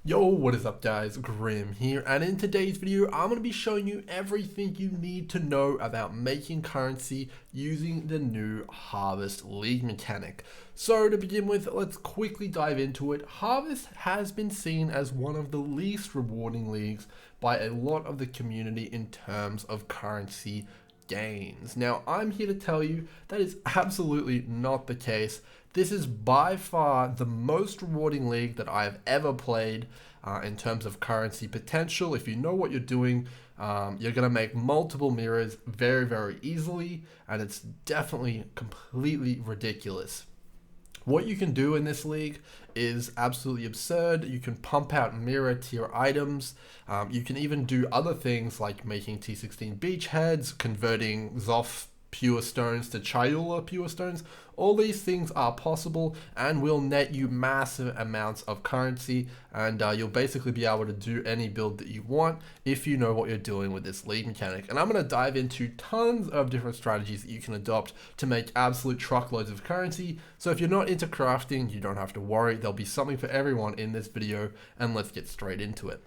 Yo, what is up guys, Grim here, and in today's video I'm going to be showing you everything you need to know about making currency using the new Harvest League mechanic. So to begin with, let's quickly dive into it. Harvest has been seen as one of the least rewarding leagues by a lot of the community in terms of currency gains. Now I'm here to tell you that is absolutely not the case. This is by far the most rewarding league that I have ever played in terms of currency potential. If you know what you're doing, you're going to make multiple mirrors very, very easily, and it's definitely completely ridiculous. What you can do in this league is absolutely absurd. You can pump out mirror tier items. You can even do other things like making T16 beachheads, converting Zoth pure stones to Chayula pure stones. All these things are possible and will net you massive amounts of currency, and you'll basically be able to do any build that you want if you know what you're doing with this league mechanic. And I'm going to dive into tons of different strategies that you can adopt to make absolute truckloads of currency. So if you're not into crafting, you don't have to worry. There'll be something for everyone in this video, and let's get straight into it.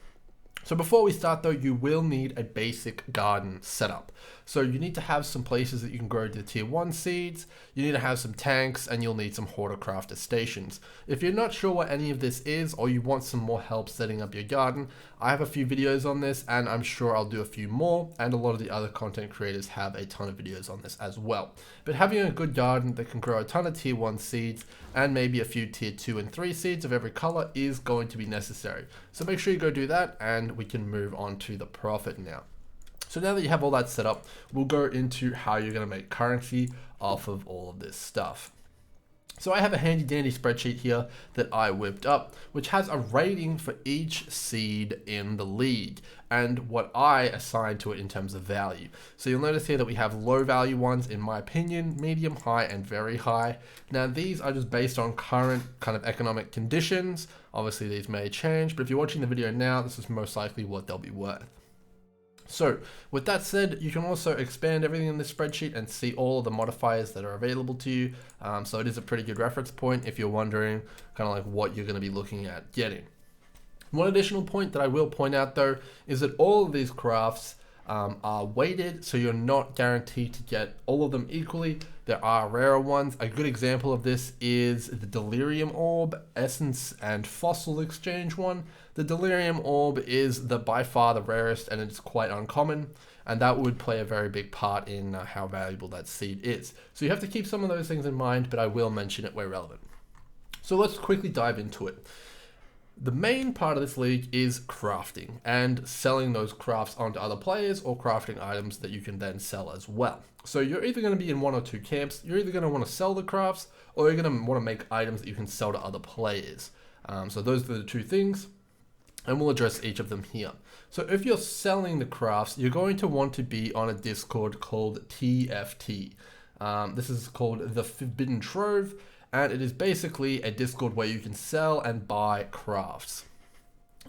So before we start though, you will need a basic garden setup. So you need to have some places that you can grow the tier 1 seeds, you need to have some tanks, and you'll need some horticulture stations. If you're not sure what any of this is, or you want some more help setting up your garden, I have a few videos on this, and I'm sure I'll do a few more, and a lot of the other content creators have a ton of videos on this as well. But having a good garden that can grow a ton of tier 1 seeds, and maybe a few tier 2 and 3 seeds of every color is going to be necessary. So make sure you go do that, and we can move on to the profit now. So now that you have all that set up, we'll go into how you're going to make currency off of all of this stuff. So I have a handy dandy spreadsheet here that I whipped up, which has a rating for each seed in the league and what I assign to it in terms of value. So you'll notice here that we have low value ones, in my opinion, medium, high, and very high. Now these are just based on current kind of economic conditions. Obviously these may change, but if you're watching the video now, this is most likely what they'll be worth. So with that said, you can also expand everything in this spreadsheet and see all of the modifiers that are available to you. So it is a pretty good reference point if you're wondering kind of like what you're going to be looking at getting. One additional point that I will point out though is that all of these crafts are weighted, so you're not guaranteed to get all of them equally. There are rarer ones. A good example of this is the Delirium Orb, Essence, and Fossil Exchange one. The Delirium Orb is by far the rarest, and it's quite uncommon, and that would play a very big part in how valuable that seed is. So you have to keep some of those things in mind, but I will mention it where relevant. So let's quickly dive into it. The main part of this league is crafting and selling those crafts onto other players, or crafting items that you can then sell as well. So you're either going to be in one or two camps. You're either going to want to sell the crafts, or you're going to want to make items that you can sell to other players. So those are the two things, and we'll address each of them here. So if you're selling the crafts, you're going to want to be on a Discord called TFT. This is called the Forbidden Trove, and it is basically a Discord where you can sell and buy crafts.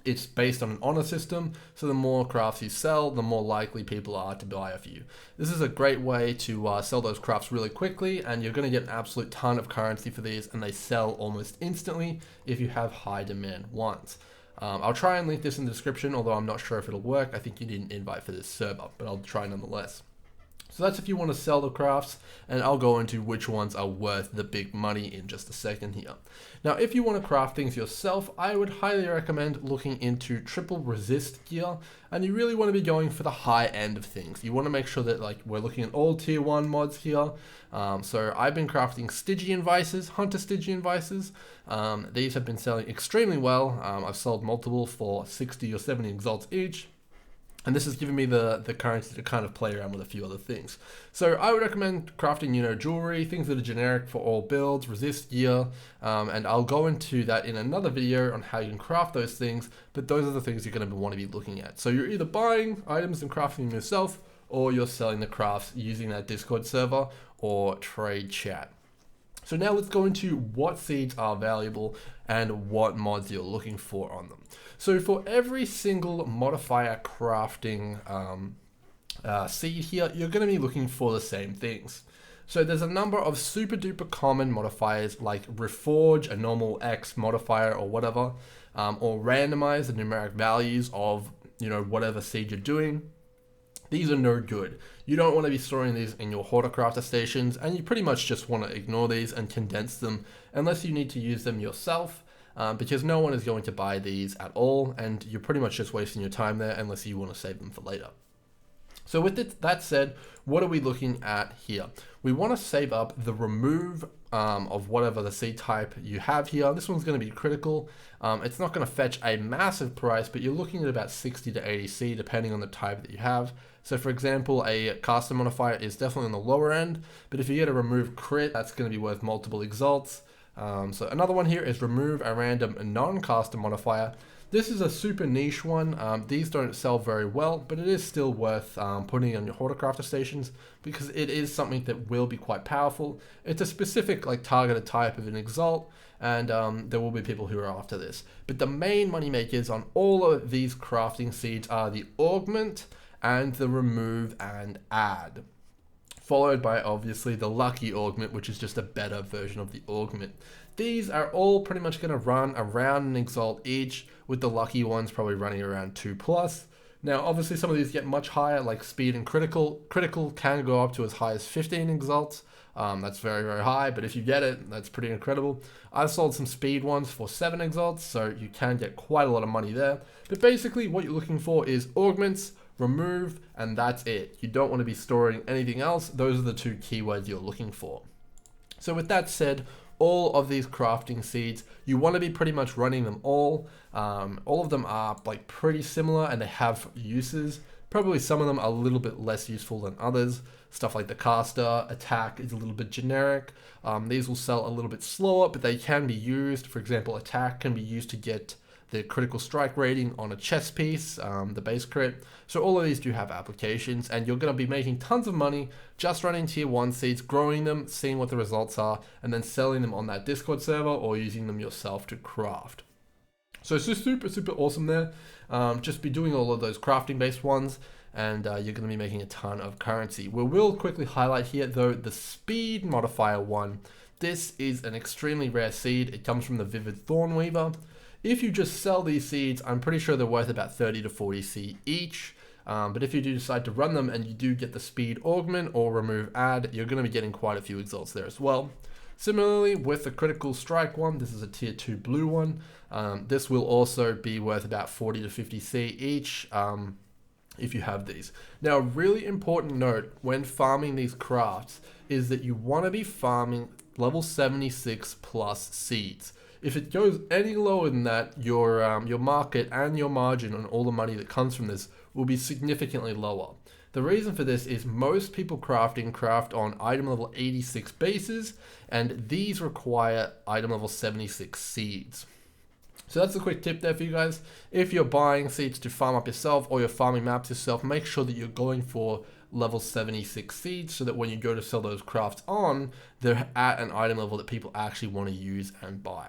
It's based on an honor system, so the more crafts you sell, the more likely people are to buy off you. This is a great way to sell those crafts really quickly, and you're going to get an absolute ton of currency for these, and they sell almost instantly if you have high demand ones. I'll try and link this in the description, although I'm not sure if it'll work. I think you need an invite for this server, but I'll try nonetheless. So that's if you want to sell the crafts, and I'll go into which ones are worth the big money in just a second here. Now, if you want to craft things yourself, I would highly recommend looking into triple resist gear, and you really want to be going for the high end of things. You want to make sure that we're looking at all tier 1 mods here. So I've been crafting Stygian Vices, Hunter Stygian Vices. These have been selling extremely well. I've sold multiple for 60 or 70 exalts each. And this has given me the currency to kind of play around with a few other things. So I would recommend crafting, jewelry, things that are generic for all builds, resist gear, and I'll go into that in another video on how you can craft those things, but those are the things you're going to want to be looking at. So you're either buying items and crafting them yourself, or you're selling the crafts using that Discord server or trade chat. So now let's go into what seeds are valuable and what mods you're looking for on them. So for every single modifier crafting seed here, you're going to be looking for the same things. So there's a number of super duper common modifiers like Reforge, a normal X modifier or whatever. or randomize the numeric values of, whatever seed you're doing. These are no good. You don't want to be storing these in your horticrafter stations, and you pretty much just want to ignore these and condense them unless you need to use them yourself, because no one is going to buy these at all, and you're pretty much just wasting your time there unless you want to save them for later. So with that said, what are we looking at here? We want to save up the remove of whatever the seed type you have here. This one's going to be critical. It's not going to fetch a massive price, but you're looking at about 60 to 80 C depending on the type that you have. So for example, a caster modifier is definitely on the lower end, but if you get a remove crit, that's going to be worth multiple exalts. So another one here is remove a random non-caster modifier. This is a super niche one. These don't sell very well, but it is still worth putting on your horticrafter stations because it is something that will be quite powerful. It's a specific targeted type of an exalt, and there will be people who are after this. But the main money makers on all of these crafting seeds are the augment and the remove and add, followed by obviously the lucky augment, which is just a better version of the augment. These are all pretty much going to run around an exalt each, with the lucky ones probably running around 2+. Now obviously some of these get much higher, like speed and critical. Critical can go up to as high as 15 exalts. That's very, very high, but if you get it, that's pretty incredible. I've sold some speed ones for 7 exalts, so you can get quite a lot of money there. But basically what you're looking for is augments, remove, and that's it. You don't want to be storing anything else. Those are the 2 keywords you're looking for. So with that said, all of these crafting seeds, you want to be pretty much running them all. All of them are pretty similar and they have uses. Probably some of them are a little bit less useful than others. Stuff like the caster, attack is a little bit generic. These will sell a little bit slower, but they can be used. For example, attack can be used to get the critical strike rating on a chest piece, the base crit. So all of these do have applications, and you're going to be making tons of money just running tier 1 seeds, growing them, seeing what the results are, and then selling them on that Discord server or using them yourself to craft. So it's just super, super awesome there. Just be doing all of those crafting based ones, and you're going to be making a ton of currency. We will quickly highlight here though the speed modifier one. This is an extremely rare seed. It comes from the Vivid Thornweaver. If you just sell these seeds, I'm pretty sure they're worth about 30 to 40 C each. But if you do decide to run them and you do get the speed augment or remove add, you're going to be getting quite a few exalts there as well. Similarly, with the critical strike one, this is a tier 2 blue one. This will also be worth about 40 to 50 C each if you have these. Now, a really important note when farming these crafts is that you want to be farming level 76 plus seeds. If it goes any lower than that, your market and your margin on all the money that comes from this will be significantly lower. The reason for this is most people crafting craft on item level 86 bases, and these require item level 76 seeds. So that's a quick tip there for you guys. If you're buying seeds to farm up yourself or you're farming maps yourself, make sure that you're going for level 76 seeds so that when you go to sell those crafts on, they're at an item level that people actually want to use and buy.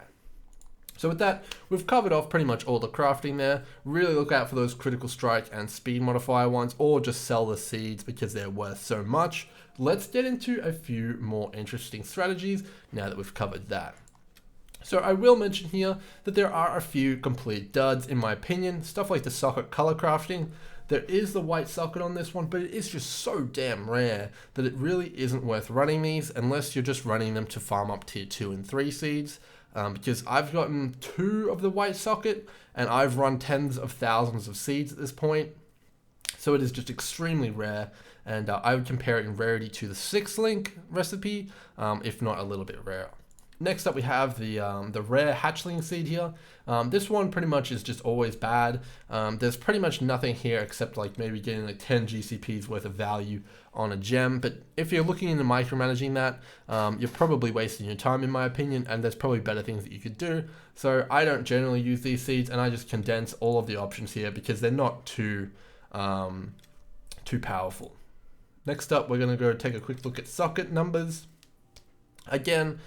So with that, we've covered off pretty much all the crafting there. Really look out for those critical strike and speed modifier ones, or just sell the seeds because they're worth so much. Let's get into a few more interesting strategies now that we've covered that. So I will mention here that there are a few complete duds in my opinion. Stuff like the socket color crafting. There is the white socket on this one, but it is just so damn rare that it really isn't worth running these unless you're just running them to farm up tier 2 and 3 seeds. Because I've gotten 2 of the white socket and I've run tens of thousands of seeds at this point. So it is just extremely rare, and I would compare it in rarity to the 6-link recipe, if not a little bit rarer. Next up we have the rare Hatchling Seed here. This one pretty much is just always bad. There's pretty much nothing here except maybe getting 10 GCPs worth of value on a gem. But if you're looking into micromanaging that, you're probably wasting your time in my opinion, and there's probably better things that you could do. So I don't generally use these seeds, and I just condense all of the options here because they're not too powerful. Next up, we're going to go take a quick look at socket numbers. Again,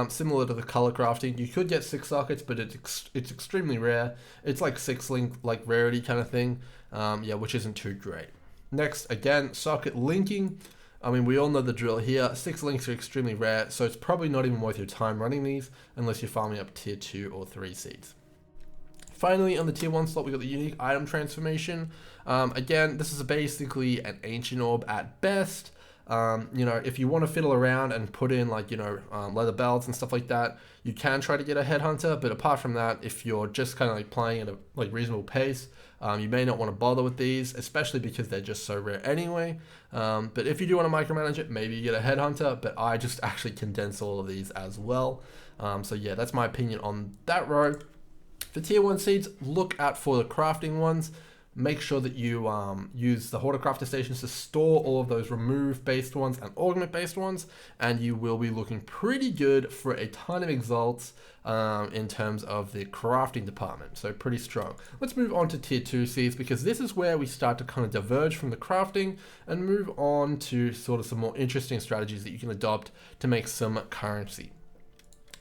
similar to the color crafting, you could get 6 sockets, but it's extremely rare. It's like 6-link, rarity kind of thing, which isn't too great. Next, again, socket linking. I mean, we all know the drill here. 6 links are extremely rare, so it's probably not even worth your time running these unless you're farming up tier 2 or 3 seeds. Finally, on the tier 1 slot, we got the unique item transformation. Again, this is basically an ancient orb at best. You know, if you want to fiddle around and put in like, you know, leather belts and stuff like that, you can try to get a headhunter. But apart from that, if you're just kind of like playing at a like reasonable pace, you may not want to bother with these, especially because they're just so rare anyway. But if you do want to micromanage it, maybe you get a headhunter, but I just actually condense all of these as well. So yeah, that's my opinion on that row. For tier 1 seeds, look out for the crafting ones. Make sure that you use the Horticrafter stations to store all of those remove-based ones and augment-based ones, and you will be looking pretty good for a ton of exalts in terms of the crafting department, so pretty strong. Let's move on to tier 2 seeds, because this is where we start to kind of diverge from the crafting and move on to sort of some more interesting strategies that you can adopt to make some currency.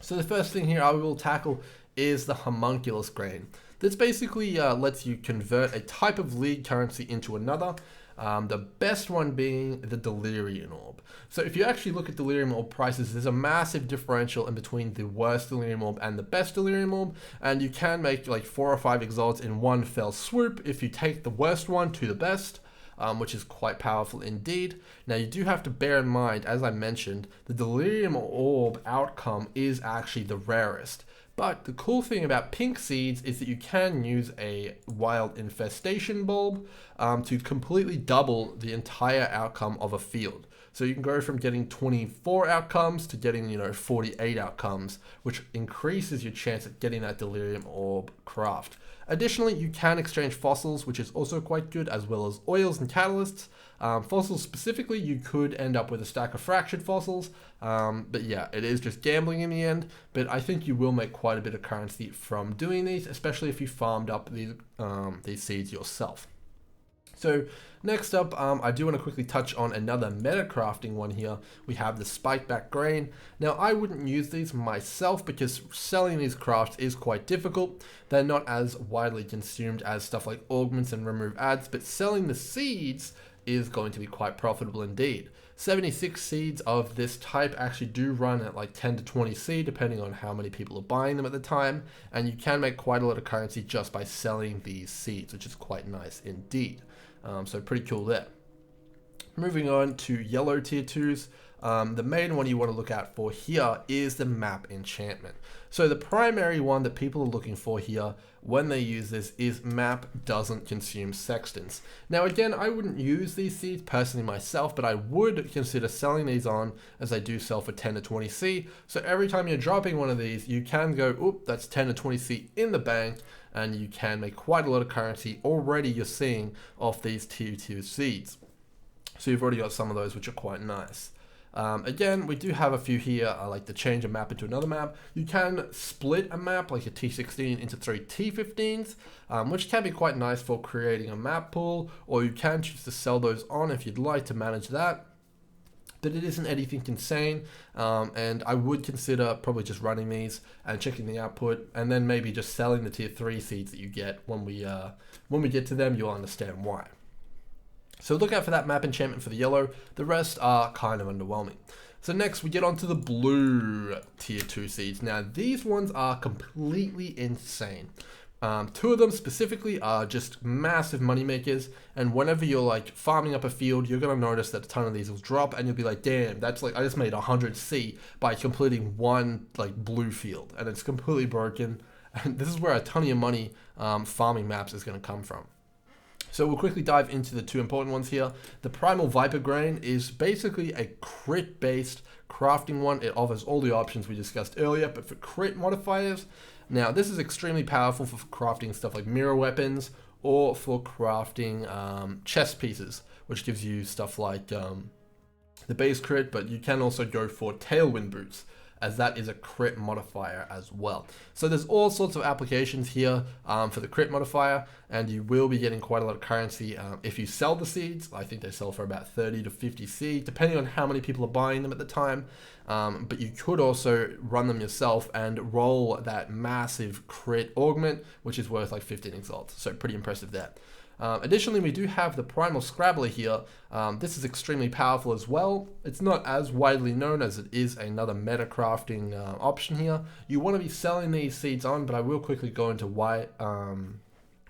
So the first thing here I will tackle is the Homunculus Brain. This basically lets you convert a type of league currency into another, the best one being the Delirium Orb. So if you actually look at Delirium Orb prices, there's a massive differential in between the worst Delirium Orb and the best Delirium Orb, and you can make like 4 or 5 exalts in one fell swoop if you take the worst one to the best. Which is quite powerful indeed. Now you do have to bear in mind, as I mentioned, the Delirium Orb outcome is actually the rarest. But the cool thing about pink seeds is that you can use a wild infestation bulb to completely double the entire outcome of a field. So you can go from getting 24 outcomes to getting, you know, 48 outcomes, which increases your chance at getting that Delirium Orb craft. Additionally, you can exchange fossils, which is also quite good, as well as oils and catalysts. Fossils specifically, you could end up with a stack of fractured fossils, but yeah, it is just gambling in the end, but I think you will make quite a bit of currency from doing these, especially if you farmed up these seeds yourself. So next up, I do want to quickly touch on another meta crafting one here. We have the Spikeback Grain. Now I wouldn't use these myself because selling these crafts is quite difficult. They're not as widely consumed as stuff like augments and remove ads, but selling the seeds is going to be quite profitable indeed. 76 seeds of this type actually do run at like 10 to 20 C depending on how many people are buying them at the time, and you can make quite a lot of currency just by selling these seeds, which is quite nice indeed. So pretty cool there. Moving on to yellow tier 2s, the main one you want to look out for here is the map enchantment. So the primary one that people are looking for here when they use this is map doesn't consume sextants. Now again, I wouldn't use these seeds personally myself, but I would consider selling these on, as they do sell for 10 to 20 C. So every time you're dropping one of these, you can go, oop, that's 10 to 20 C in the bank, and you can make quite a lot of currency already you're seeing off these tier 2 seeds. So you've already got some of those, which are quite nice. Again, we do have a few here, like to change a map into another map. You can split a map, like a T16, into 3 T15s, which can be quite nice for creating a map pool, or you can choose to sell those on if you'd like to manage that. But it isn't anything insane, and I would consider probably just running these and checking the output, and then maybe just selling the tier 3 seeds that you get when we get to them. You'll understand why. So look out for that map enchantment for the yellow. The rest are kind of underwhelming. So next we get onto the blue tier 2 seeds. Now these ones are completely insane. 2 of them specifically are just massive money makers, and whenever you're like farming up a field, you're gonna notice that a ton of these will drop, and you'll be like, damn, that's like, I just made 100 C by completing one like blue field, and it's completely broken. And this is where a ton of your money farming maps is gonna come from. So we'll quickly dive into the 2 important ones here. The Primal Vipre Grain is basically a crit-based crafting one. It offers all the options we discussed earlier, but for crit modifiers. Now, this is extremely powerful for crafting stuff like mirror weapons, or for crafting chest pieces, which gives you stuff like the base crit, but you can also go for tailwind boots, as that is a crit modifier as well. So there's all sorts of applications here for the crit modifier, and you will be getting quite a lot of currency if you sell the seeds. I think they sell for about 30 to 50 C, depending on how many people are buying them at the time. But you could also run them yourself and roll that massive crit augment, which is worth like 15 exalts. So pretty impressive there. Additionally, we do have the Primal Scrambler here. This is extremely powerful as well. It's not as widely known as it is another meta crafting option here. You want to be selling these seeds on, but I will quickly go into why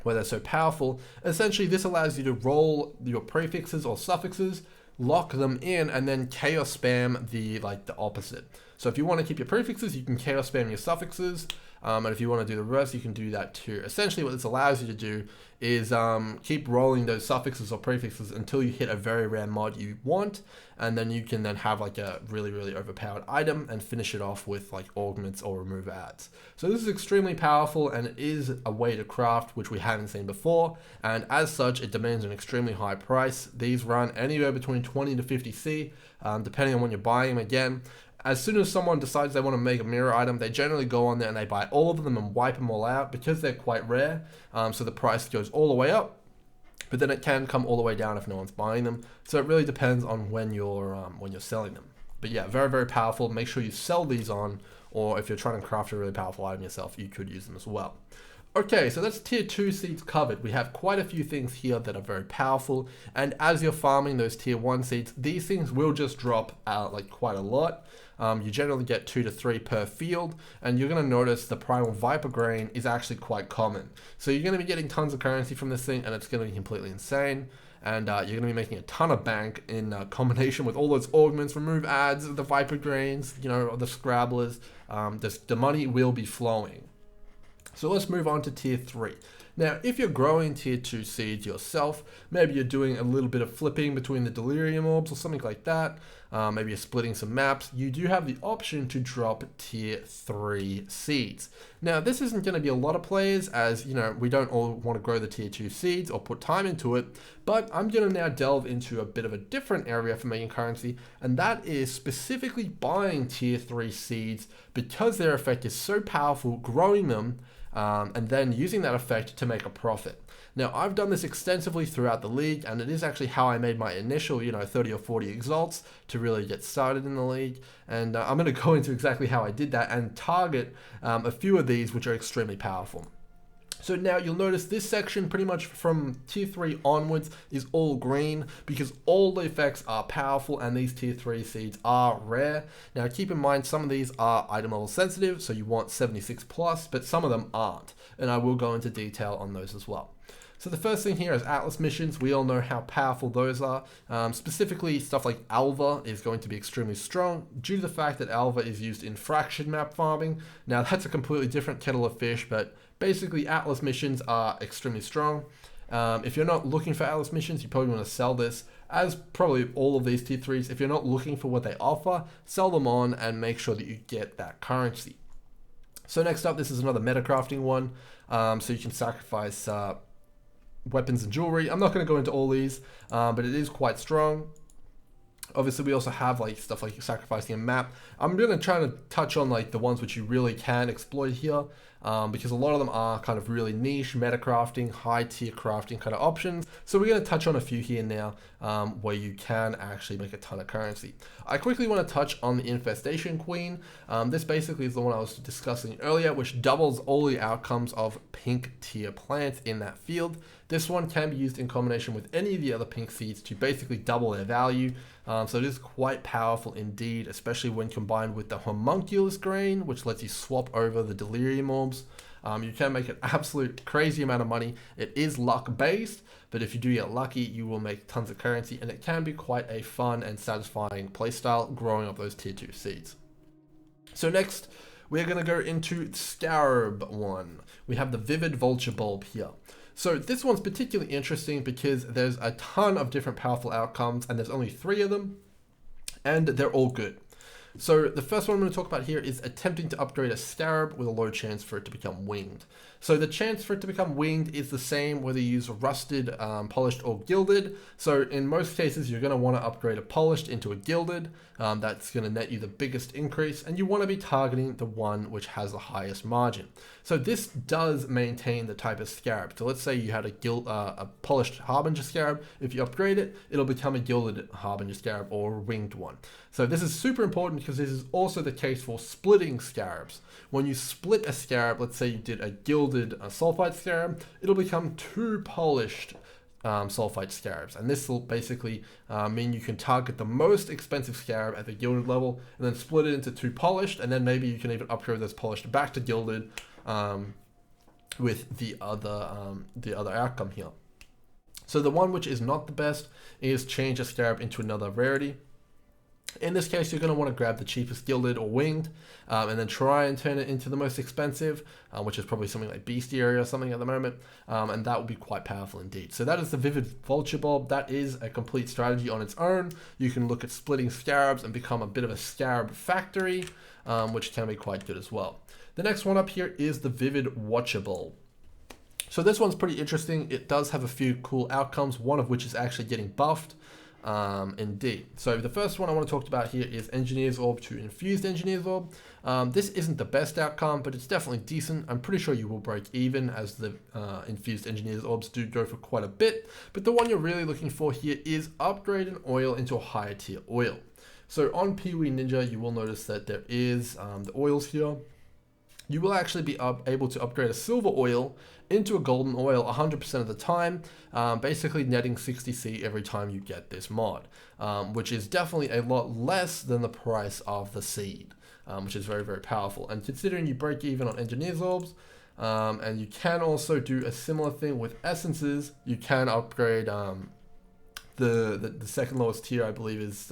they're so powerful. Essentially, this allows you to roll your prefixes or suffixes, lock them in, and then chaos spam the opposite. So if you want to keep your prefixes, you can chaos spam your suffixes. And if you want to do the reverse, you can do that too. Essentially, what this allows you to do is keep rolling those suffixes or prefixes until you hit a very rare mod you want, and then you can then have like a really, really overpowered item and finish it off with like augments or remove adds. So this is extremely powerful, and it is a way to craft which we haven't seen before, and as such, it demands an extremely high price. These run anywhere between 20 to 50 C, depending on when you're buying them. Again, as soon as someone decides they want to make a mirror item, they generally go on there and they buy all of them and wipe them all out because they're quite rare. So the price goes all the way up, but then it can come all the way down if no one's buying them. So it really depends on when you're selling them. But yeah, very, very powerful. Make sure you sell these on, or if you're trying to craft a really powerful item yourself, you could use them as well. Okay, so that's tier 2 seeds covered. We have quite a few things here that are very powerful, and as you're farming those tier 1 seeds, these things will just drop out like quite a lot. You generally get 2 to 3 per field, and you're going to notice the Primal Vipre grain is actually quite common. So you're going to be getting tons of currency from this thing, and it's going to be completely insane. And you're going to be making a ton of bank in combination with all those augments, remove adds, the Vipre grains, you know, the Scrabblers. The money will be flowing. So let's move on to tier 3. Now, if you're growing tier 2 seeds yourself, maybe you're doing a little bit of flipping between the delirium orbs or something like that, maybe you're splitting some maps, you do have the option to drop tier 3 seeds. Now, this isn't going to be a lot of players, as you know, we don't all want to grow the tier 2 seeds or put time into it, but I'm going to now delve into a bit of a different area for making currency, and that is specifically buying tier 3 seeds because their effect is so powerful, growing them, and then using that effect to make a profit. Now, I've done this extensively throughout the league, and it is actually how I made my initial, 30 or 40 exalts to really get started in the league. And I'm going to go into exactly how I did that and target a few of these which are extremely powerful. So now you'll notice this section pretty much from tier 3 onwards is all green because all the effects are powerful and these tier 3 seeds are rare. Now keep in mind some of these are item level sensitive, so you want 76 plus, but some of them aren't, and I will go into detail on those as well. So the first thing here is Atlas missions. We all know how powerful those are. Specifically, stuff like Alva is going to be extremely strong due to the fact that Alva is used in fraction map farming. Now that's a completely different kettle of fish, but basically Atlas missions are extremely strong. If you're not looking for Atlas missions, you probably want to sell this, as probably all of these tier 3s. If you're not looking for what they offer, sell them on and make sure that you get that currency. So next up, this is another meta crafting one. So you can sacrifice weapons and jewelry. I'm not going to go into all these, but it is quite strong. Obviously, we also have like stuff like sacrificing a map. I'm going to try to touch on like the ones which you really can exploit here, because a lot of them are kind of really niche meta crafting, high tier crafting kind of options. So we're going to touch on a few here now, where you can actually make a ton of currency. I quickly want to touch on the Infestation Queen. This basically is the one I was discussing earlier, which doubles all the outcomes of pink tier plants in that field. This one can be used in combination with any of the other pink seeds to basically double their value. So it is quite powerful indeed, especially when combined with the Homunculus Brain, which lets you swap over the delirium orbs. You can make an absolute crazy amount of money. It is luck based, but if you do get lucky, you will make tons of currency, and it can be quite a fun and satisfying playstyle growing up those tier 2 seeds. So next, we're going to go into Scarab one. We have the Vivid Vulture Bulb here. So this one's particularly interesting because there's a ton of different powerful outcomes, and there's only 3 of them, and they're all good. So the first one I'm going to talk about here is attempting to upgrade a Scarab with a low chance for it to become winged. So the chance for it to become winged is the same whether you use rusted, polished, or gilded. So in most cases, you're going to want to upgrade a polished into a gilded. That's going to net you the biggest increase, and you want to be targeting the one which has the highest margin. So this does maintain the type of Scarab. So let's say you had a polished Harbinger Scarab. If you upgrade it, it'll become a gilded Harbinger Scarab or a winged one. So this is super important because this is also the case for splitting scarabs. When you split a scarab, let's say you did a gilded sulfite scarab, it'll become 2 polished sulfite scarabs, and this will basically mean you can target the most expensive scarab at the gilded level and then split it into 2 polished, and then maybe you can even upgrade those polished back to gilded with the other outcome here. So the one which is not the best is change a scarab into another rarity. In this case, you're going to want to grab the cheapest gilded or winged, and then try and turn it into the most expensive, which is probably something like bestiary or something at the moment, and that will be quite powerful indeed. So that is the Vivid Vulture Bulb. That is a complete strategy on its own. You can look at splitting scarabs and become a bit of a scarab factory, which can be quite good as well. The next one up here is the Vivid Watcher Bulb. So this one's pretty interesting. It does have a few cool outcomes, one of which is actually getting buffed. Indeed. So the first one I want to talk about here is Engineer's Orb to Infused Engineer's Orb. This isn't the best outcome, but it's definitely decent. I'm pretty sure you will break even, as the Infused Engineer's Orbs do go for quite a bit. But the one you're really looking for here is upgrade an oil into a higher tier oil. So on PoE Ninja, you will notice that there is the oils here. You will actually be able to upgrade a silver oil into a golden oil 100% of the time, basically netting 60C every time you get this mod, which is definitely a lot less than the price of the seed, which is very, very powerful. And considering you break even on Engineer's Orbs, and you can also do a similar thing with essences, you can upgrade the second lowest tier, I believe, is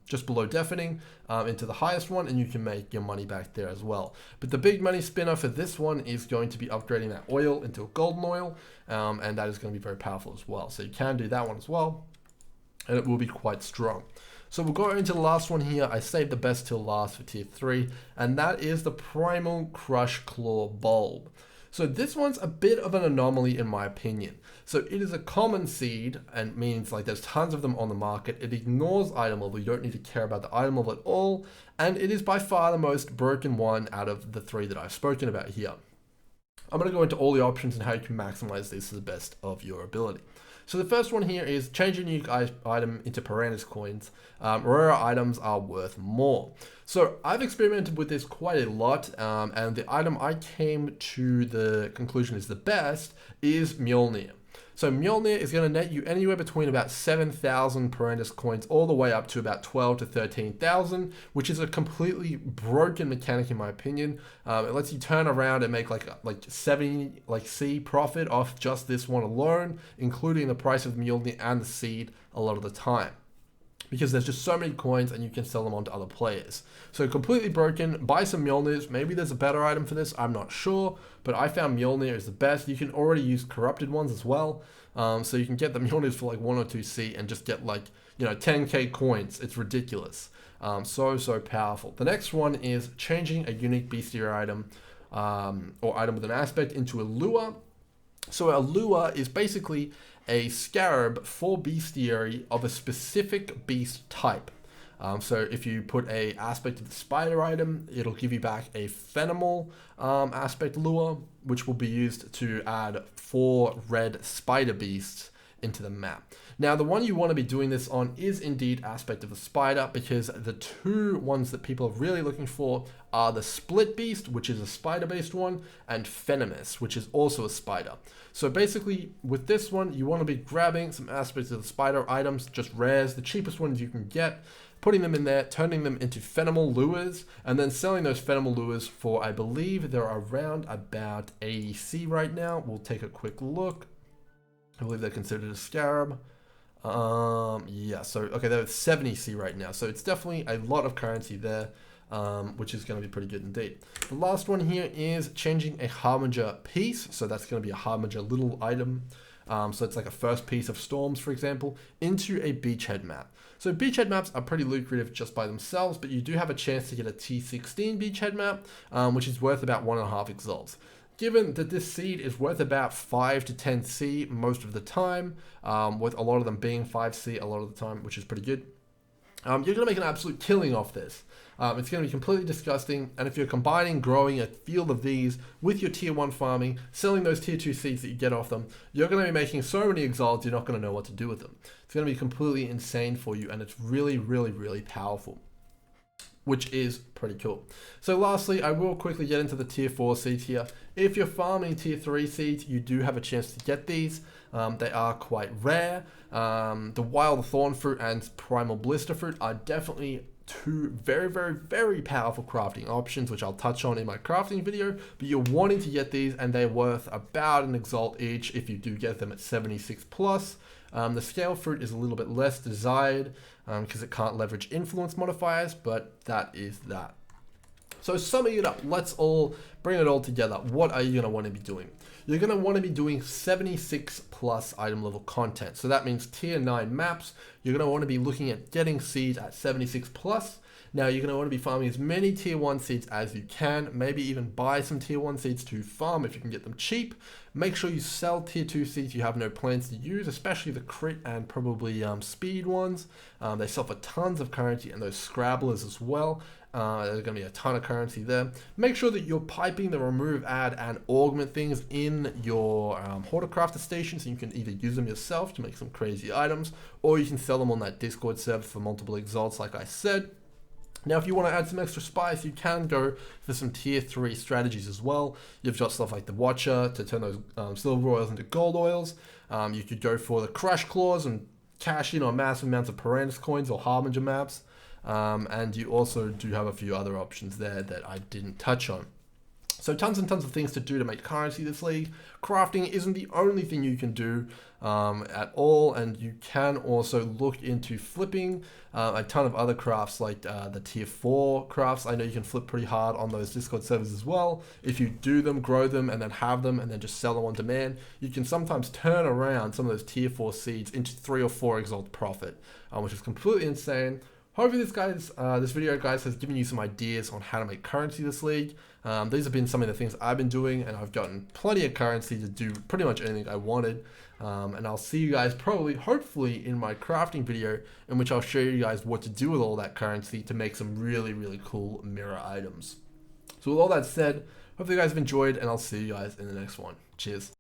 just below Deafening, into the highest one, and you can make your money back there as well. But the big money spinner for this one is going to be upgrading that oil into a golden oil, and that is going to be very powerful as well. So you can do that one as well, and it will be quite strong. So we'll go into the last one here. I saved the best till last for tier 3, and that is the Primal Crush Claw Bulb. So this one's a bit of an anomaly in my opinion. So it is a common seed, and means like there's tons of them on the market. It ignores item level. You don't need to care about the item level at all. And it is by far the most broken one out of the 3 that I've spoken about here. I'm going to go into all the options and how you can maximize this to the best of your ability. So the first one here is change a unique item into Piranha's coins. Rare items are worth more. So I've experimented with this quite a lot, and the item I came to the conclusion is the best is Mjolnir. So Mjolnir is going to net you anywhere between about 7,000 Piranha's coins all the way up to about 12 to 13,000, which is a completely broken mechanic in my opinion. It lets you turn around and make like 70 C profit off just this one alone, including the price of Mjolnir and the seed a lot of the time, because there's just so many coins and you can sell them on to other players. So completely broken. Buy some Mjolnirs. Maybe there's a better item for this, I'm not sure, but I found Mjolnir is the best. You can already use corrupted ones as well, so you can get the Mjolnirs for like 1 or 2 C and just get like, you know, 10k coins. It's ridiculous. So powerful. The next one is changing a unique bestiary item, or item with an aspect, into a lure. So a lure is basically a scarab for bestiary of a specific beast type. So if you put a aspect of the spider item, it'll give you back a Phenomal aspect lure, which will be used to add 4 red spider beasts into the map. Now, the one you want to be doing this on is indeed aspect of the spider, because the 2 ones that people are really looking for are the Split Beast, which is a spider-based one, and Venomous, which is also a spider. So basically, with this one, you want to be grabbing some aspects of the spider items, just rares, the cheapest ones you can get, putting them in there, turning them into Phenomal lures, and then selling those Phenomal lures for, I believe they're around about 80 C right now. We'll take a quick look. I believe they're considered a scarab. Yeah, so, okay, they're 70 C right now. So it's definitely a lot of currency there, which is going to be pretty good indeed. The last one here is changing a Harbinger piece. So that's going to be a Harbinger little item. So it's like a first piece of Storms, for example, into a beachhead map. So beachhead maps are pretty lucrative just by themselves, but you do have a chance to get a T16 beachhead map, which is worth about 1.5 exalts. Given that this seed is worth about 5 to 10 C most of the time, with a lot of them being 5 C a lot of the time, which is pretty good, you're going to make an absolute killing off this. It's going to be completely disgusting, and if you're combining growing a field of these with your tier 1 farming, selling those tier 2 seeds that you get off them, you're going to be making so many exalts you're not going to know what to do with them. It's going to be completely insane for you, and it's really, really, really powerful. which is pretty cool. So lastly, I will quickly get into the tier 4 seeds here. If you're farming tier 3 seeds, you do have a chance to get these. They are quite rare. The Wild Thorn Fruit and Primal Blister Fruit are definitely two very powerful crafting options, which I'll touch on in my crafting video, but you're wanting to get these, and they're worth about an exalt each if you do get them at 76 plus. The Scale Fruit is a little bit less desired because it can't leverage influence modifiers, but that is that. So summing it up, let's all bring it all together. What are you going to want to be doing? You're going to want to be doing 76 plus item level content. So that means tier 9 maps. You're going to want to be looking at getting seeds at 76 plus. Now you're going to want to be farming as many tier 1 seeds as you can. Maybe even buy some tier 1 seeds to farm if you can get them cheap. Make sure you sell tier 2 seeds you have no plans to use, especially the crit and probably speed ones. They sell for tons of currency, and those scrabblers as well. There's going to be a ton of currency there. Make sure that you're piping the remove, add, and augment things in your Horticrafter station, so you can either use them yourself to make some crazy items, or you can sell them on that Discord server for multiple exalts, like I said. Now, if you want to add some extra spice, you can go for some tier 3 strategies as well. You've got stuff like the Watcher to turn those silver oils into gold oils. You could go for the Crush Claws and cash in on massive amounts of Perandus coins or Harbinger maps. And you also do have a few other options there that I didn't touch on. So tons and tons of things to do to make currency this league. Crafting isn't the only thing you can do at all, and you can also look into flipping a ton of other crafts like the tier 4 crafts. I know you can flip pretty hard on those Discord servers as well. If you do them, grow them, and then have them, and then just sell them on demand, you can sometimes turn around some of those tier 4 seeds into 3 or 4 exalt profit, which is completely insane. Hopefully this video, guys, has given you some ideas on how to make currency this league. These have been some of the things I've been doing, and I've gotten plenty of currency to do pretty much anything I wanted. And I'll see you guys hopefully in my crafting video, in which I'll show you guys what to do with all that currency to make some really cool mirror items. So with all that said, hopefully you guys have enjoyed, and I'll see you guys in the next one. Cheers.